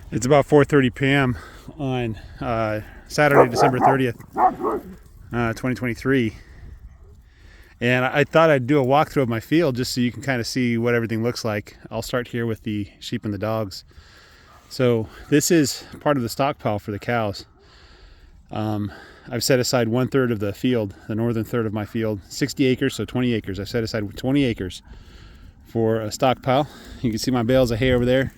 It's about 4:30 p.m. on Saturday, December 30th, 2023. And I thought I'd do a walkthrough of my field just so you can kind of see what everything looks like. I'll start here with the sheep and the dogs. So this is part of the stockpile for the cows. I've set aside 1/3 of the field, the northern third of my field, 60 acres, so 20 acres. I've set aside 20 acres for a stockpile. You can see my bales of hay over there.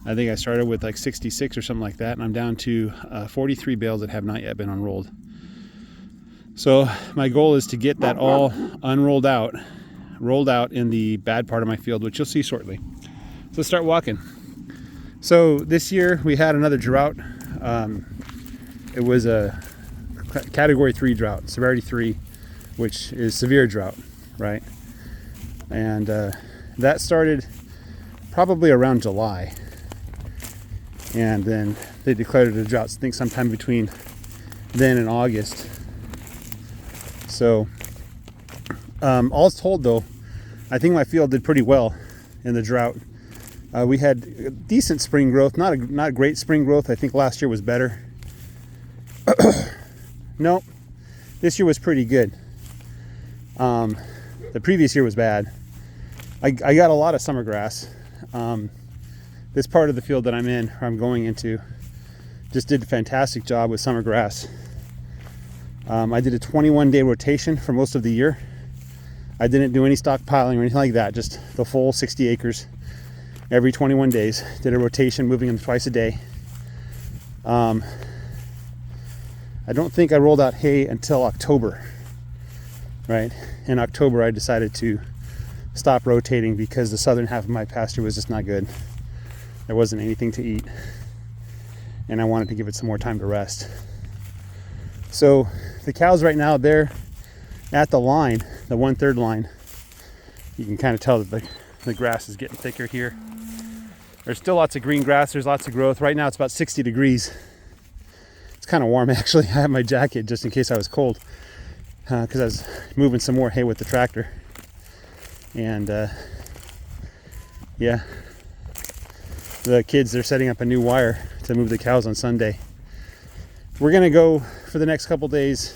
I think I started with like 66 or something like that, and I'm down to 43 bales that have not yet been unrolled. So my goal is to get that all unrolled out, rolled out in the bad part of my field, which you'll see shortly. So let's start walking. So this year we had another drought. It was a category 3 drought, severity 3, which is severe drought, right? And that started probably around July. And then they declared it a drought, I think sometime between then and August. So all told though, I think my field did pretty well in the drought. We had decent spring growth, not great spring growth. I think last year was better. Nope, this year was pretty good. The previous year was bad. I got a lot of summer grass. This part of the field that I'm going into, just did a fantastic job with summer grass. I did a 21-day rotation for most of the year. I didn't do any stockpiling or anything like that, just the full 60 acres every 21 days. Did a rotation, moving them twice a day. I don't think I rolled out hay until October, right? In October, I decided to stop rotating because the southern half of my pasture was just not good. There wasn't anything to eat, and I wanted to give it some more time to rest. So the cows right now, they're at the line, the 1/3 line. You can kind of tell that the grass is getting thicker here. There's still lots of green grass, there's lots of growth. Right now it's about 60 degrees. It's kind of warm actually. I have my jacket just in case I was cold, because I was moving some more hay with the tractor. And yeah, the kids, they're setting up a new wire to move the cows on Sunday. We're gonna go for the next couple days,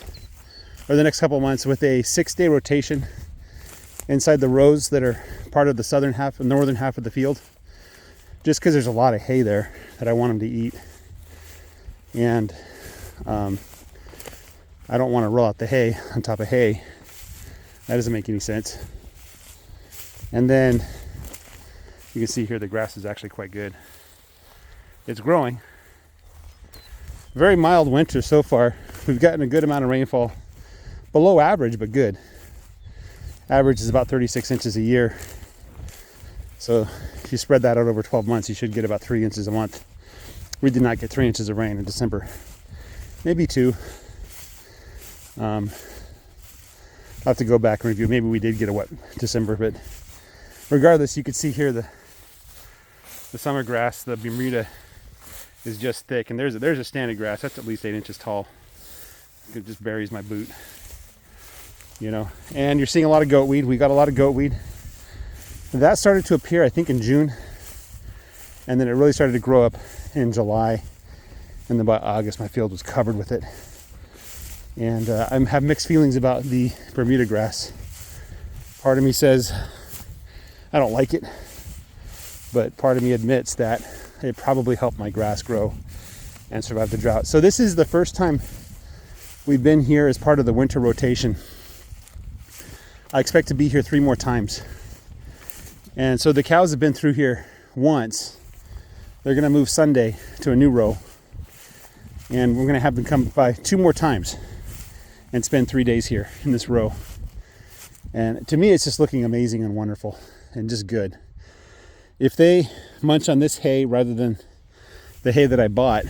or the next couple months, with a 6-day rotation inside the rows that are part of the southern half, the northern half of the field, just because there's a lot of hay there that I want them to eat. And I don't want to roll out the hay on top of hay. That doesn't make any sense. And then you can see here the grass is actually quite good. It's growing. Very mild winter so far. We've gotten a good amount of rainfall. Below average, but good. Average is about 36 inches a year. So if you spread that out over 12 months, you should get about 3 inches a month. We did not get 3 inches of rain in December. Maybe 2. I'll have to go back and review. Maybe we did get a wet December, but regardless, you can see here the summer grass, the Bermuda, is just thick. And there's a stand of grass that's at least 8 inches tall. It just buries my boot, you know. And you're seeing a lot of goat weed. We got a lot of goat weed. That started to appear, I think, in June, and then it really started to grow up in July, and then by August my field was covered with it. And I have mixed feelings about the Bermuda grass. Part of me says I don't like it, but part of me admits that it probably helped my grass grow and survive the drought. So this is the first time we've been here as part of the winter rotation. I expect to be here 3 more times. And so the cows have been through here once. They're gonna move Sunday to a new row. And we're gonna have them come by 2 more times and spend 3 days here in this row. And to me, it's just looking amazing and wonderful and just good. If they munch on this hay rather than the hay that I bought,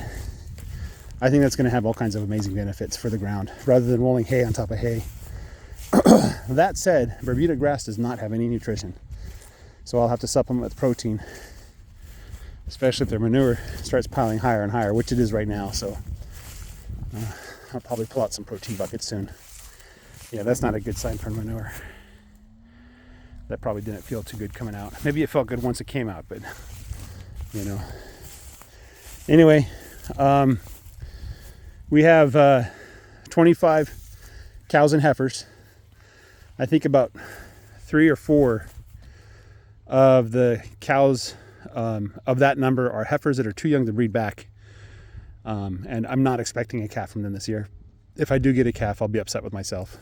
I think that's gonna have all kinds of amazing benefits for the ground, rather than rolling hay on top of hay. That said, Bermuda grass does not have any nutrition. So I'll have to supplement with protein, especially if their manure starts piling higher and higher, which it is right now. So I'll probably pull out some protein buckets soon. Yeah, that's not a good sign for manure. That probably didn't feel too good coming out. Maybe it felt good once it came out, but you know, Anyway, we have 25 cows and heifers. I think about 3 or 4 of the cows of that number are heifers that are too young to breed back. And I'm not expecting a calf from them this year. If I do get a calf, I'll be upset with myself.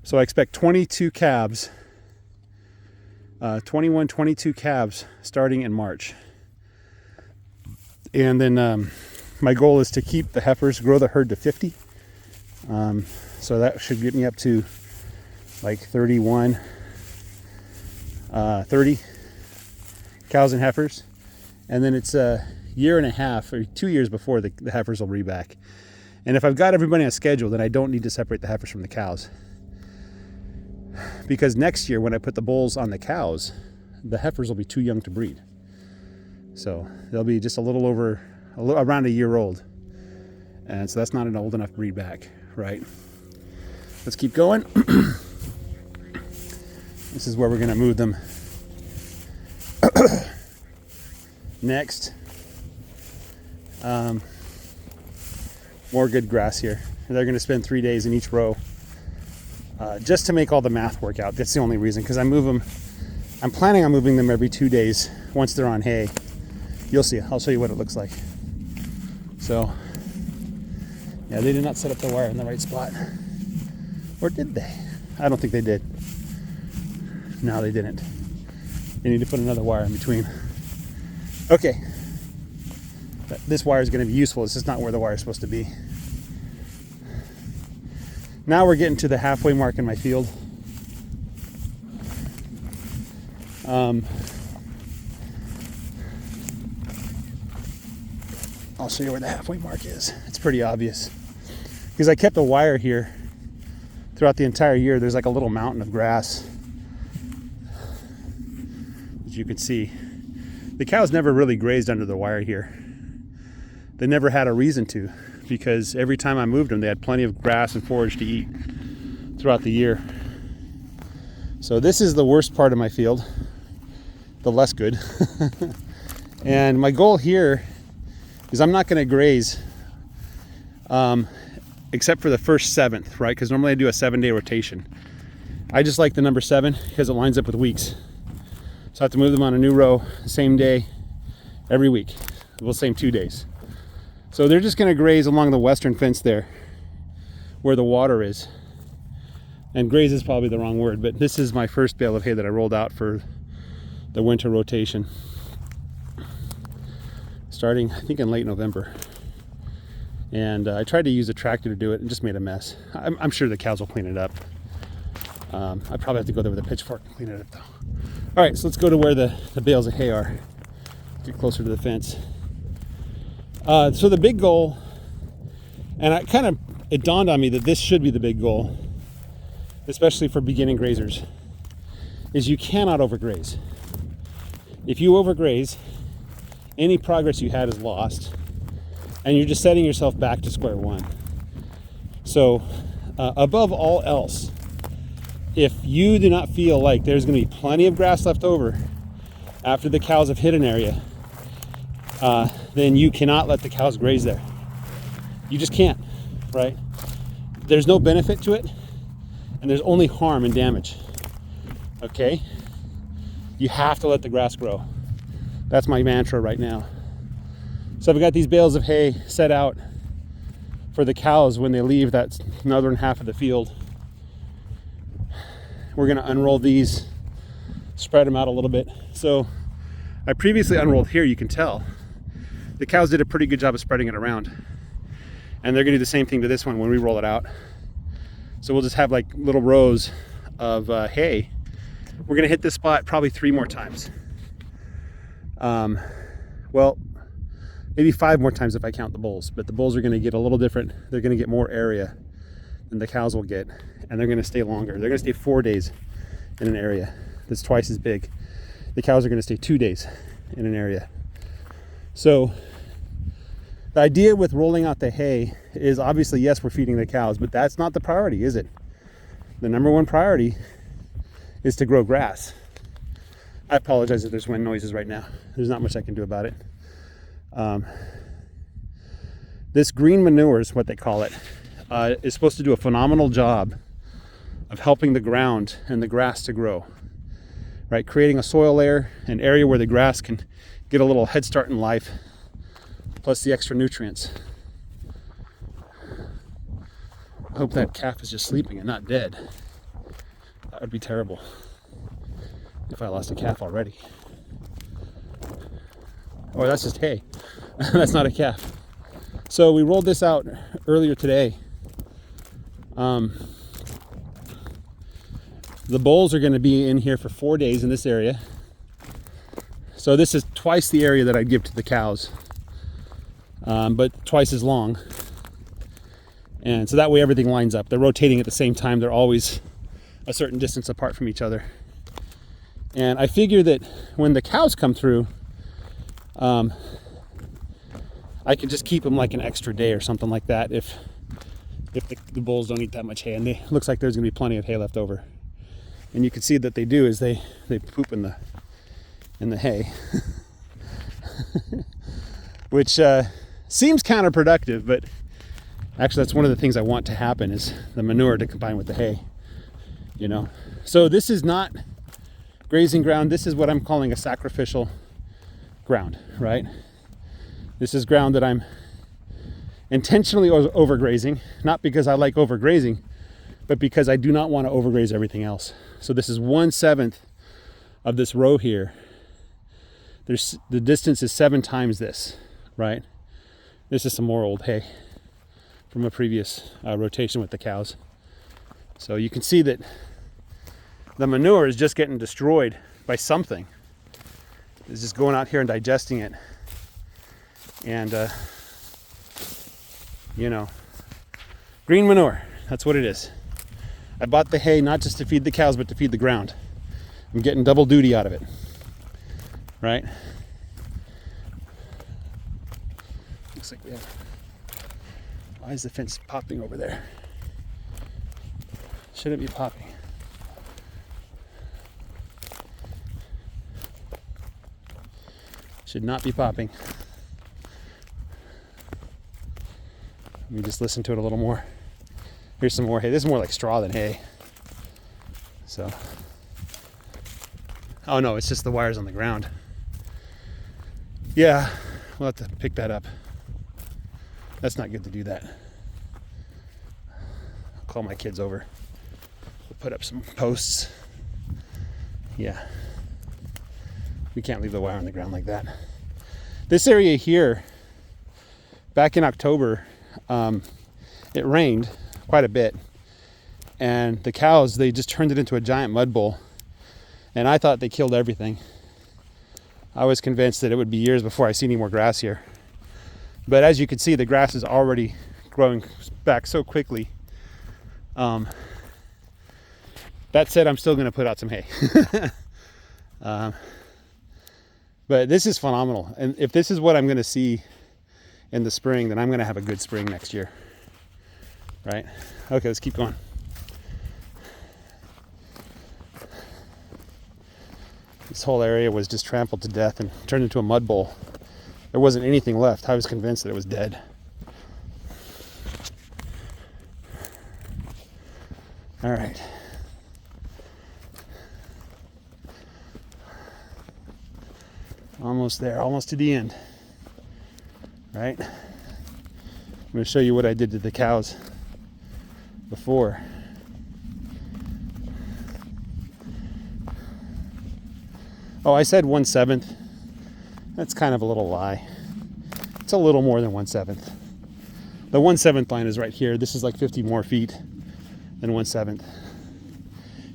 So I expect 22 calves, 22 calves starting in March. And then my goal is to keep the heifers, grow the herd to 50. So that should get me up to like 30 cows and heifers. And then it's a year and a half or 2 years before the heifers will breed back. And if I've got everybody on a schedule, then I don't need to separate the heifers from the cows. Because next year when I put the bulls on the cows, the heifers will be too young to breed. So they'll be just around a year old. And so that's not an old enough breed back, right? Let's keep going. This is where we're gonna move them. Next, more good grass here. They're gonna spend 3 days in each row just to make all the math work out. That's the only reason, because I'm planning on moving them every 2 days once they're on hay. You'll see, I'll show you what it looks like. So, yeah, they did not set up the wire in the right spot. Or did they? I don't think they did. No, they didn't. They need to put another wire in between. Okay. This wire is going to be useful. It's just not where the wire is supposed to be. Now we're getting to the halfway mark in my field. I'll show you where the halfway mark is. It's pretty obvious. Because I kept a wire here throughout the entire year. There's like a little mountain of grass, as you can see. The cows never really grazed under the wire here. They never had a reason to, because every time I moved them, they had plenty of grass and forage to eat throughout the year. So this is the worst part of my field, the less good. And my goal here is I'm not going to graze except for the first 7th, right? Because normally I do a 7-day rotation. I just like the number 7 because it lines up with weeks. So I have to move them on a new row, same day, every week. Well, same 2 days. So they're just going to graze along the western fence there, where the water is. And graze is probably the wrong word, but this is my first bale of hay that I rolled out for the winter rotation. Starting, I think, in late November. And I tried to use a tractor to do it and just made a mess. I'm sure the cows will clean it up. I probably have to go there with a pitchfork and clean it up though. All right, so let's go to where the bales of hay are. Get closer to the fence. So the big goal, and it dawned on me that this should be the big goal, especially for beginning grazers, is you cannot overgraze. If you overgraze, any progress you had is lost, and you're just setting yourself back to square one. So above all else, if you do not feel like there's going to be plenty of grass left over after the cows have hit an area, then you cannot let the cows graze there. You just can't, right? There's no benefit to it, and there's only harm and damage. Okay? You have to let the grass grow. That's my mantra right now. So I've got these bales of hay set out for the cows when they leave that northern half of the field. We're going to unroll these, spread them out a little bit. So I previously unrolled here, you can tell. The cows did a pretty good job of spreading it around. And they're going to do the same thing to this one when we roll it out. So we'll just have like little rows of hay. We're going to hit this spot probably 3 more times. Well, maybe 5 more times if I count the bulls, but the bulls are going to get a little different. They're going to get more area than the cows will get, and they're going to stay longer. They're going to stay 4 days in an area that's twice as big. The cows are going to stay 2 days in an area. So the idea with rolling out the hay is obviously, yes, we're feeding the cows, but that's not the priority, is it? The number one priority is to grow grass. I apologize if there's wind noises right now. There's not much I can do about it. This green manure is what they call it. Is supposed to do a phenomenal job of helping the ground and the grass to grow, right? Creating a soil layer, an area where the grass can get a little head start in life, plus the extra nutrients. I hope that calf is just sleeping and not dead. That would be terrible if I lost a calf already. Oh, that's just hay. That's not a calf. So we rolled this out earlier today. The bulls are going to be in here for 4 days in this area. So this is twice the area that I'd give to the cows, but twice as long. And so that way everything lines up. They're rotating at the same time. They're always a certain distance apart from each other. And I figure that when the cows come through, I could just keep them like an extra day or something like that if the bulls don't eat that much hay. And it looks like there's going to be plenty of hay left over. And you can see that they do is they poop in the hay, which seems counterproductive, but actually that's one of the things I want to happen is the manure to combine with the hay, you know. So this is not grazing ground. This is what I'm calling a sacrificial ground, right? This is ground that I'm intentionally overgrazing, not because I like overgrazing, but because I do not want to overgraze everything else. So this is 1/7 of this row here. The distance is 7 times this, right? This is some more old hay from a previous rotation with the cows. So you can see that the manure is just getting destroyed by something. It's just going out here and digesting it. And, you know, green manure, that's what it is. I bought the hay not just to feed the cows, but to feed the ground. I'm getting double duty out of it, right? Looks like we have... Why is the fence popping over there? Shouldn't be popping. Should not be popping. Let me just listen to it a little more. Here's some more hay. This is more like straw than hay. So, oh no, it's just the wires on the ground. Yeah, we'll have to pick that up. That's not good to do that. I'll call my kids over. We'll put up some posts. Yeah. We can't leave the wire on the ground like that. This area here, back in October, it rained quite a bit, and the cows, they just turned it into a giant mud bowl, and I thought they killed everything. I was convinced that it would be years before I see any more grass here, but as you can see, the grass is already growing back so quickly. That said, I'm still going to put out some hay. But this is phenomenal, and if this is what I'm going to see in the spring, then I'm going to have a good spring next year. Right? Okay, let's keep going. This whole area was just trampled to death and turned into a mud bowl. There wasn't anything left. I was convinced that it was dead. All right. Almost there, almost to the end. Right? I'm going to show you what I did to the cows before. Oh, I said 1/7. That's kind of a little lie. It's a little more than 1/7. The 1/7 line is right here. This is like 50 more feet than 1/7.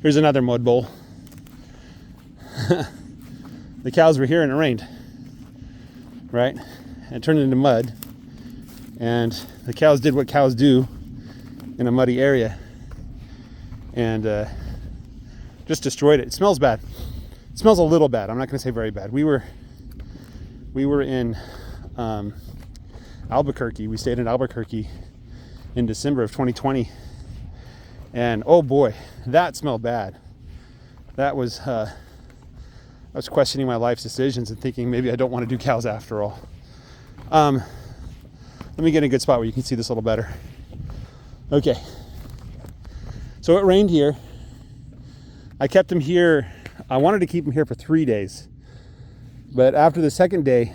Here's another mud bowl. The cows were here and it rained, right? And it turned into mud. And the cows did what cows do in a muddy area and just destroyed it. It smells bad. It smells a little bad. I'm not going to say very bad. We were in Albuquerque. We stayed in Albuquerque in December of 2020, and oh boy, that smelled bad. That was I was questioning my life's decisions and thinking maybe I don't want to do cows after all. Let me get in a good spot where you can see this a little better. Okay. So it rained here. I kept him here. I wanted to keep him here for 3 days. But after the second day,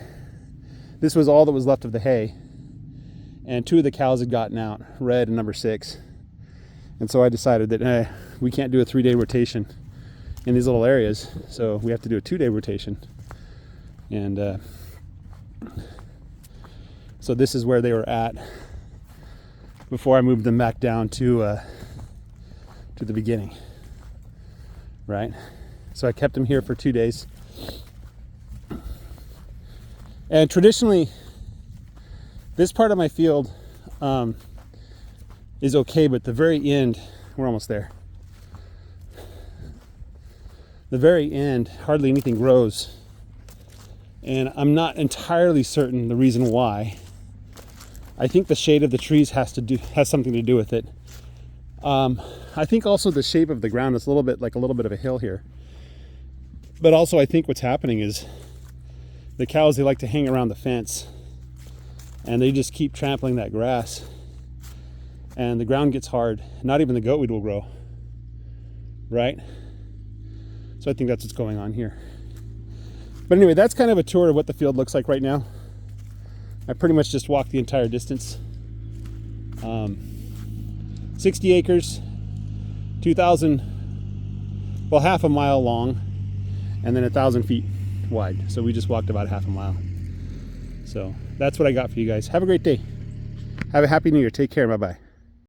this was all that was left of the hay. And 2 of the cows had gotten out, Red and number 6. And so I decided that we can't do a 3-day rotation in these little areas. So we have to do a 2-day rotation. And so this is where they were at before I moved them back down to the beginning, right? So I kept them here for 2 days. And traditionally, this part of my field is okay, but the very end, we're almost there. The very end, hardly anything grows. And I'm not entirely certain the reason why. I think the shade of the trees has something to do with it. I think also the shape of the ground is a little bit of a hill here. But also I think what's happening is the cows, they like to hang around the fence and they just keep trampling that grass. And the ground gets hard. Not even the goatweed will grow, right? So I think that's what's going on here. But anyway, that's kind of a tour of what the field looks like right now. I pretty much just walked the entire distance. 60 acres, 2,000, well, half a mile long, and then 1,000 feet wide. So we just walked about half a mile. So that's what I got for you guys. Have a great day. Have a happy new year. Take care. Bye-bye.